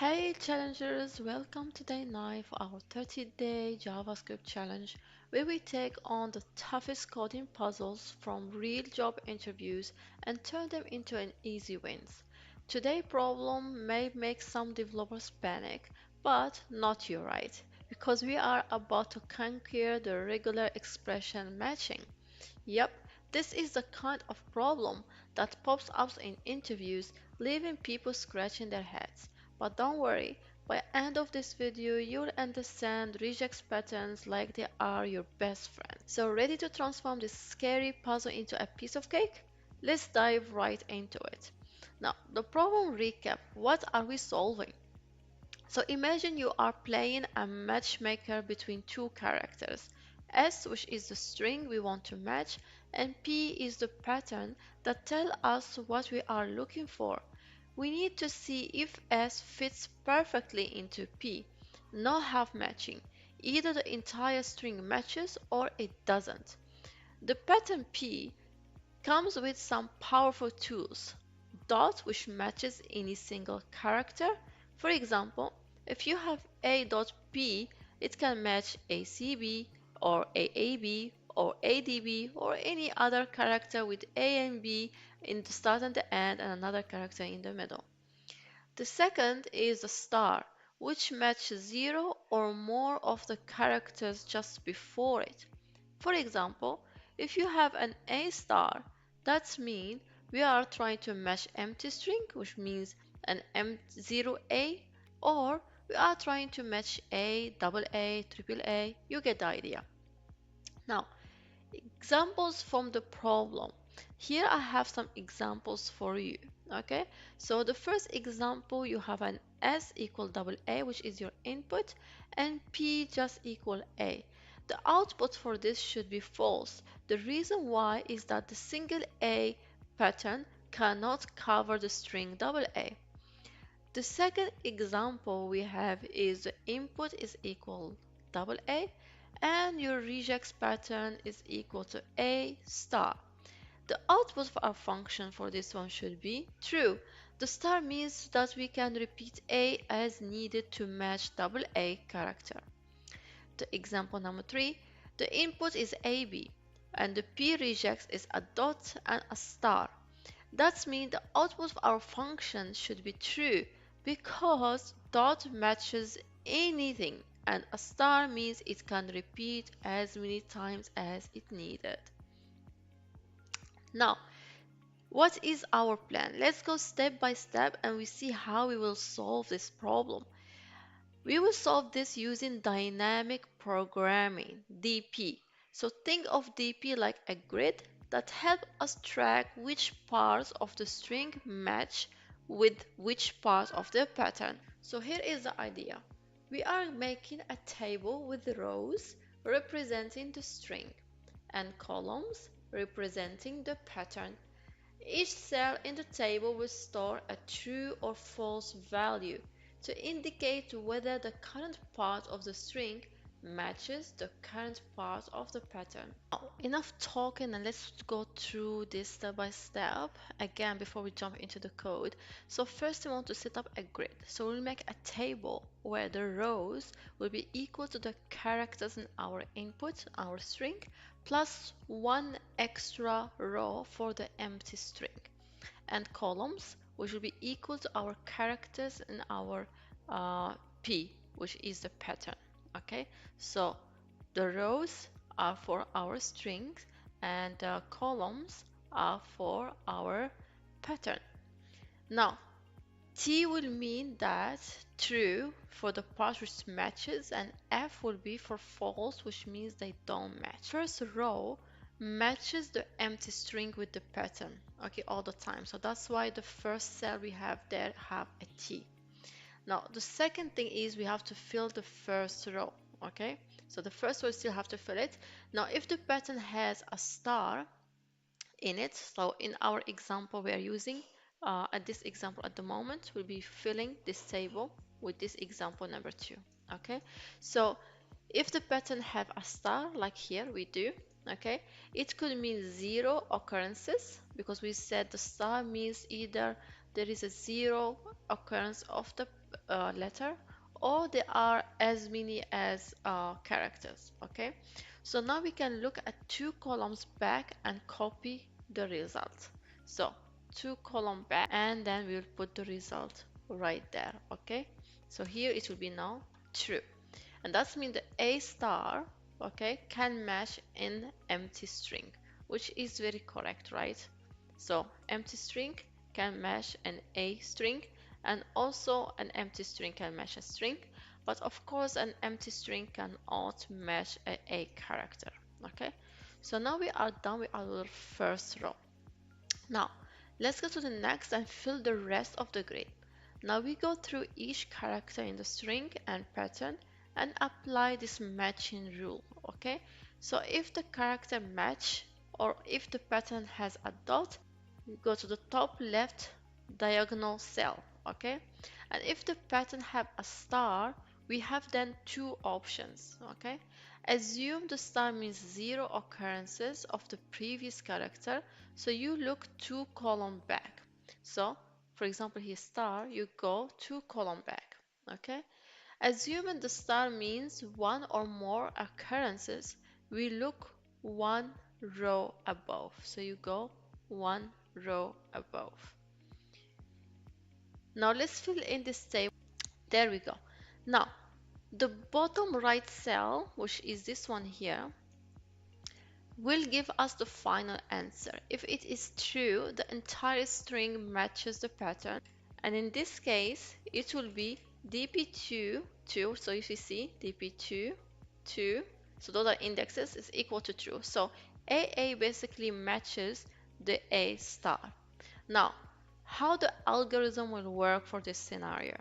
Hey challengers, welcome to day 9 for our 30-day JavaScript challenge where we take on the toughest coding puzzles from real job interviews and turn them into an easy wins. Today's problem may make some developers panic, but not you, right? Because we are about to conquer the regular expression matching. Yep, this is the kind of problem that pops up in interviews, leaving people scratching their heads. But don't worry, by the end of this video, you'll understand Regex patterns like they are your best friend. So ready to transform this scary puzzle into a piece of cake? Let's dive right into it. Now, the problem recap, what are we solving? So imagine you are playing a matchmaker between two characters. S, which is the string we want to match, and P is the pattern that tells us what we are looking for. We need to see if S fits perfectly into P. No half matching. Either the entire string matches or it doesn't. The pattern P comes with some powerful tools. Dot, which matches any single character. For example, if you have a.p, it can match acb or aab or adb or any other character with a and b in the start and the end and another character in the middle. The second is the star, which matches 0 or more of the characters just before it. For example, if you have an A star, that means we are trying to match empty string, which means an M0A, or we are trying to match A, double A, triple A. You get the idea. Now, examples from the problem. Here I have some examples for you. Okay, so the first example, you have an S equal double A, which is your input, and P just equal A. The output for this should be false. The reason why is that the single A pattern cannot cover the string double A. The second example we have is the input is equal double A and your regex pattern is equal to A star. The output for our function for this one should be true. The star means that we can repeat A as needed to match double A character. The example number 3, the input is AB and the P regex is a dot and a star. That means the output of our function should be true because dot matches anything and a star means it can repeat as many times as it needed. Now, what is our plan? Let's go step by step and we see how we will solve this problem. We will solve this using dynamic programming, DP. So think of DP like a grid that helps us track which parts of the string match with which part of the pattern. So here is the idea. We are making a table with rows representing the string and columns representing the pattern. Each cell in the table will store a true or false value to indicate whether the current part of the string matches the current part of the pattern. Now, enough talking and let's go through this step by step again before we jump into the code. So first we want to set up a grid. So we'll make a table where the rows will be equal to the characters in our input, our string, plus one extra row for the empty string, and columns which will be equal to our characters in our P, which is the pattern. Okay, so the rows are for our strings and the columns are for our pattern. Now, T will mean that true for the part which matches and F will be for false, which means they don't match. First row matches the empty string with the pattern, okay, all the time. So that's why the first cell we have there have a T. Now, the second thing is we have to fill the first row, okay? So the first row still have to fill it. Now, if the pattern has a star in it, so in our example we are using, at this example at the moment, we'll be filling this table with this example number 2, okay? So if the pattern have a star, like here we do, okay, it could mean 0 occurrences because we said the star means either there is a 0 occurrence of the letter, or they are as many as characters. Okay, so now we can look at two columns back and copy the result. So two column back, and then we'll put the result right there. Okay, so here it will be now true, and that's mean the A star, okay, can match in empty string, which is very correct, right? So empty string can match an A string, and also an empty string can match a string, but of course an empty string cannot match a character. Okay, so now we are done with our first row. Now let's go to the next and fill the rest of the grid. Now we go through each character in the string and pattern and apply this matching rule. Okay, so if the character match, or if the pattern has a dot, you go to the top left diagonal cell. Okay, and if the pattern have a star, we have then two options. Okay, assume the star means zero occurrences of the previous character, so you look two column back. So for example here star, you go two column back. Okay, assuming the star means one or more occurrences, we look one row above. So you go one row above. Now let's fill in this table. There we go. Now the bottom right cell, which is this one here, will give us the final answer. If it is true, the entire string matches the pattern, and in this case it will be dp2 2. So if you see dp2 2, so those are indexes, is equal to true. So AA basically matches the A star. Now how the algorithm will work for this scenario?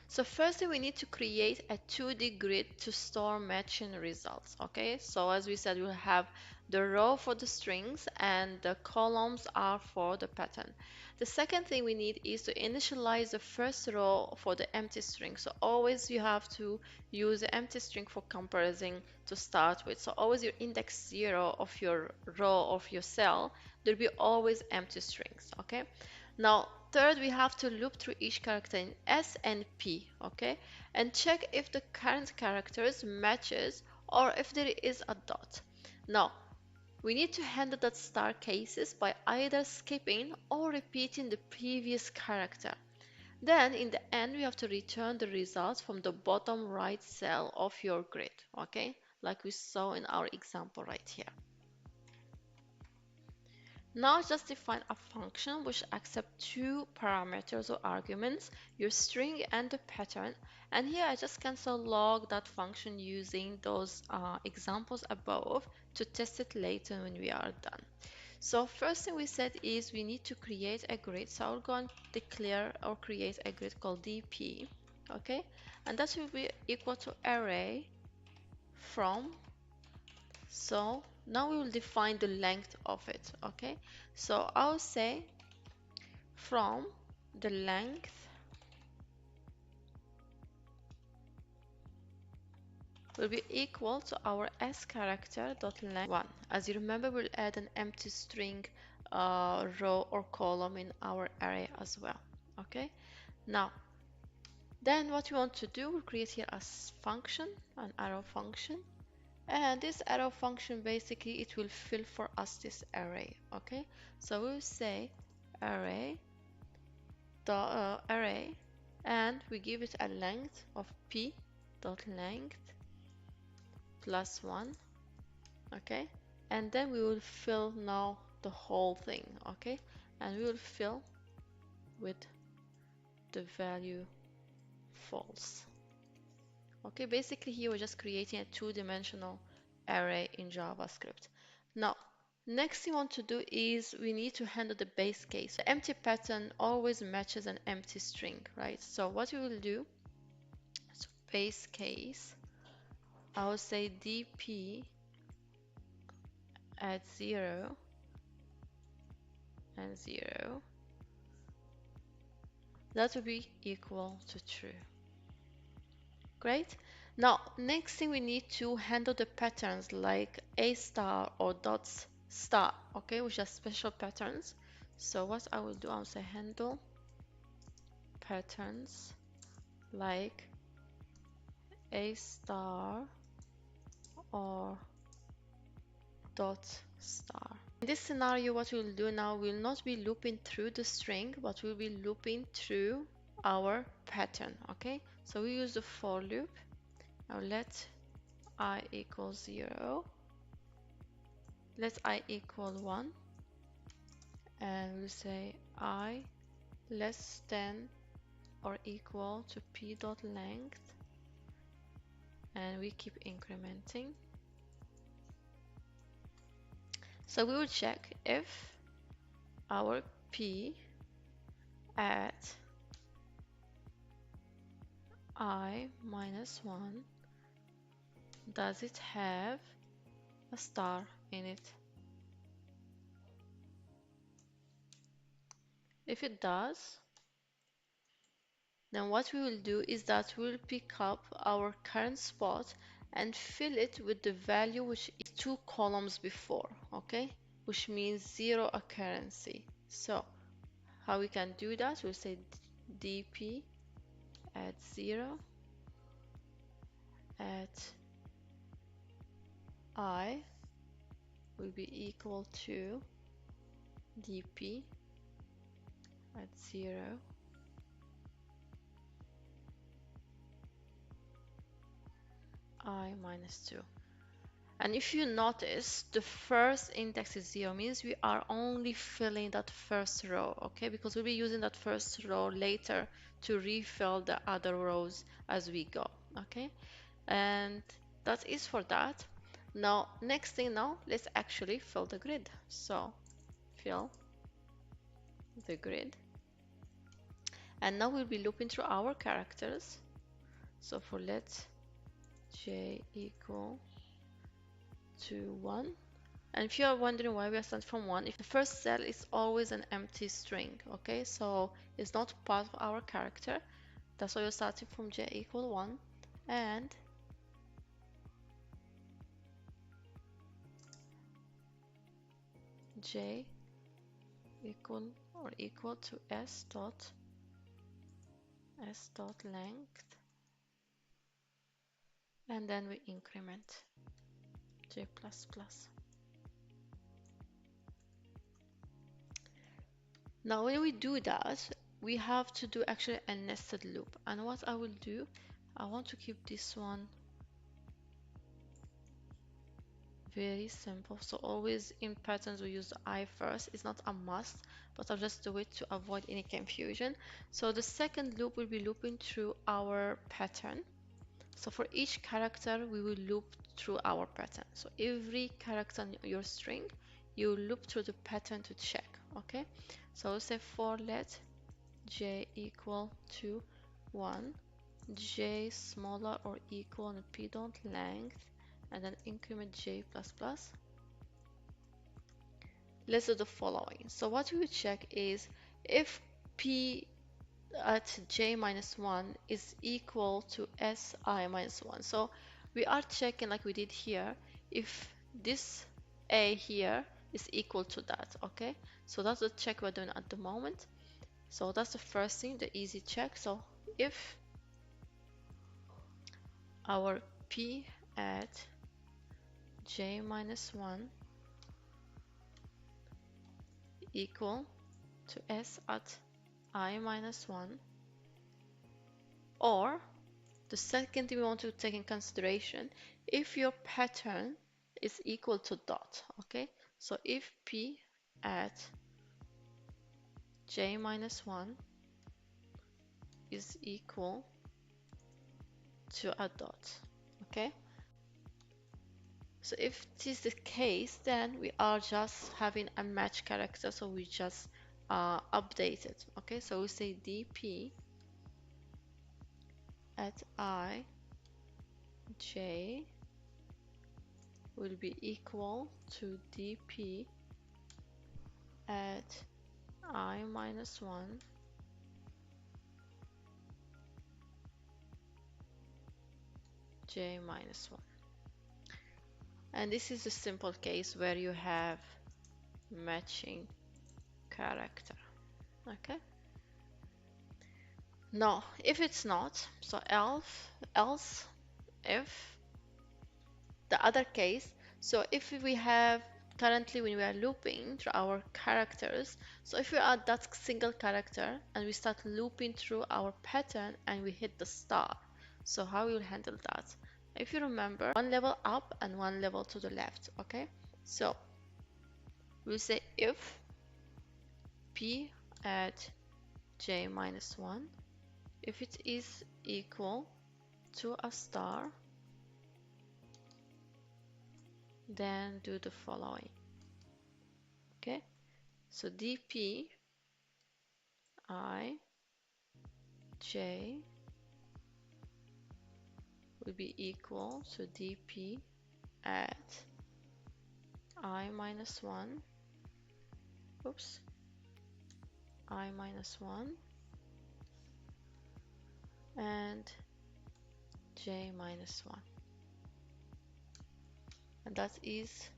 So firstly, we need to create a 2D grid to store matching results. Okay, so as we said, we'll have the row for the strings and the columns are for the pattern. The second thing we need is to initialize the first row for the empty string. So always you have to use the empty string for comparison to start with. So always your index 0 of your row of your cell, there'll be always empty strings. Okay. Now, third, we have to loop through each character in S and P, okay, and check if the current characters matches or if there is a dot. Now, we need to handle that star cases by either skipping or repeating the previous character. Then, in the end, we have to return the results from the bottom right cell of your grid, okay, like we saw in our example right here. Now just define a function which accepts two parameters or arguments, your string and the pattern. And here I just cancel log that function using those examples above to test it later when we are done. So first thing we said is we need to create a grid. So I'll go and declare or create a grid called dp, okay? And that will be equal to array from. So now we will define the length of it, okay? So I'll say from the length will be equal to our s character dot length 1. As you remember, we'll add an empty string row or column in our array as well, okay? Now, then what we want to do, we'll create here a function, an arrow function. And this arrow function basically it will fill for us this array. Okay, so we'll say array array, and we give it a length of p dot length plus 1. Okay, and then we will fill now the whole thing. Okay, and we will fill with the value false. Okay, basically here we're just creating a two-dimensional array in JavaScript. Now, next thing we want to do is we need to handle the base case. The empty pattern always matches an empty string, right? So what we will do, so base case, I will say dp at 0 and 0. That will be equal to true. Great. Now, next thing we need to handle the patterns like a star or dots star, okay, which are special patterns. So what I will do, I'll say handle patterns like a star or dot star. In this scenario, what we'll do now, we'll not be looping through the string, but we'll be looping through our pattern. Okay, so we use the for loop. Now let I equal 0, let I equal 1, and we'll say I less than or equal to p dot length, and we keep incrementing. So we will check if our p at I minus 1, does it have a star in it? If it does, then what we will do is that we'll pick up our current spot and fill it with the value which is 2 columns before, okay? Which means 0 occurrency. So how we can do that? We'll say dp at 0 at I will be equal to dp at 0 I minus 2. And if you notice, the first index is 0, means we are only filling that first row, okay? Because we'll be using that first row later to refill the other rows as we go, okay? And that is for that. Now, next thing now, let's actually fill the grid. So, fill the grid. And now we'll be looping through our characters. So for let j equal to 1. And if you are wondering why we are starting from 1, if the first cell is always an empty string, okay? So it's not part of our character. That's why we're starting from j equal 1. And j equal to s dot length, and then we increment j plus plus. Now when we do that, we have to do actually a nested loop. And what I will do, I want to keep this one very simple. So always in patterns we use the I first. It's not a must, but I'll just do it to avoid any confusion. So the second loop will be looping through our pattern. So for each character, we will loop through our pattern. So every character in your string, you loop through the pattern to check, okay? So we'll say for let j equal to 1, j smaller or equal to p dot length, and then increment j plus plus. Let's do the following. So what we will check is if p at j minus 1 is equal to si minus 1. So we are checking like we did here if this a here is equal to that, okay? So that's the check we're doing at the moment. So that's the first thing, the easy check. So if our p at j minus 1 equal to s at I minus 1, or the second thing we want to take in consideration, if your pattern is equal to dot, okay? So if p at j minus 1 is equal to a dot, okay? So if it is the case, then we are just having a match character, so we just update it, okay? So we say dp at I j will be equal to dp at I minus 1 j minus 1. And this is a simple case where you have matching character, okay? No, if it's not, so else if the other case, so if we have currently when we are looping through our characters, so if we add that single character and we start looping through our pattern and we hit the star, so how we will handle that? If you remember, one level up and one level to the left, okay? So we'll say if p at j minus 1, if it is equal to a star, then do the following, okay? So dp I j will be equal to dp at I minus 1, oops, I minus 1 and j minus 1. And that is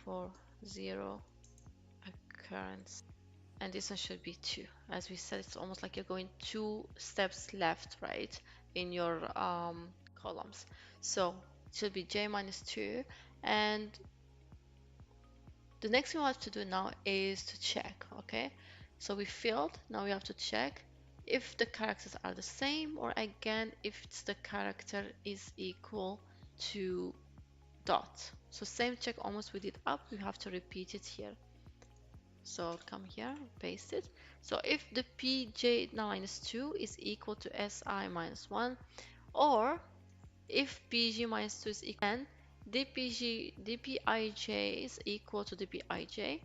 for 0 occurrence. And this one should be 2. As we said, it's almost like you're going 2 steps left, right, in your columns. So it should be j minus 2. And the next thing we have to do now is to check, okay? So we filled, now we have to check if the characters are the same, or again, if it's the character is equal to dot. So same check almost we did up, we have to repeat it here. So I'll come here, paste it. So if the pj minus 2 is equal to si minus 1, or if pg minus 2 is equal, then dpij is equal to dpij,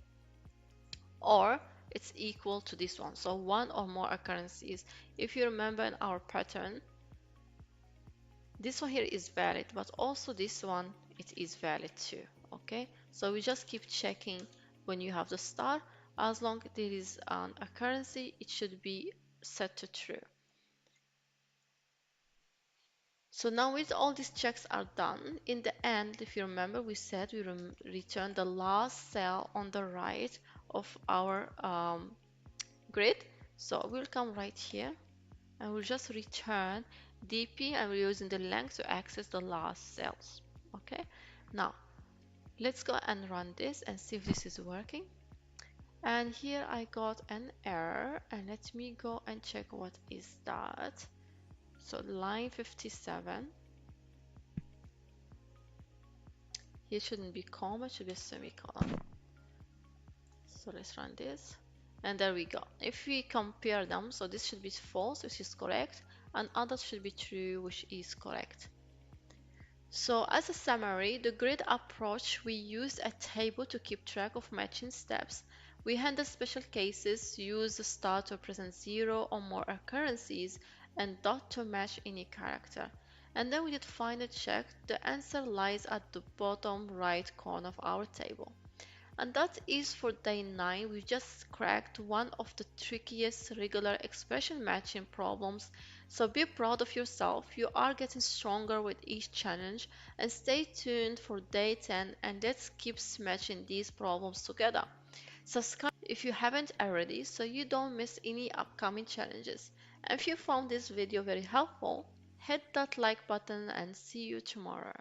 or it's equal to this one. So one or more occurrences. If you remember in our pattern, this one here is valid, but also this one, it is valid too, okay? So we just keep checking when you have the star. As long as there is an occurrence, it should be set to true. So now with all these checks are done, in the end, if you remember, we said we return the last cell on the right of our grid. So we'll come right here and we'll just return dp, and we're using the length to access the last cells, okay? Now let's go and run this and see if this is working. And here I got an error, and let me go and check what is that. So line 57, here shouldn't be comma, it should be a semicolon. So let's run this, and there we go. If we compare them, so this should be false, which is correct, and others should be true, which is correct. So as a summary, the grid approach, we use a table to keep track of matching steps. We handle special cases, use the star to represent 0 or more occurrences, and dot to match any character. And then we did final check. The answer lies at the bottom right corner of our table. And that is for day 9. We just cracked one of the trickiest regular expression matching problems. So be proud of yourself. You are getting stronger with each challenge. And stay tuned for day 10, and let's keep smashing these problems together. Subscribe if you haven't already so you don't miss any upcoming challenges. And if you found this video very helpful, hit that like button and see you tomorrow.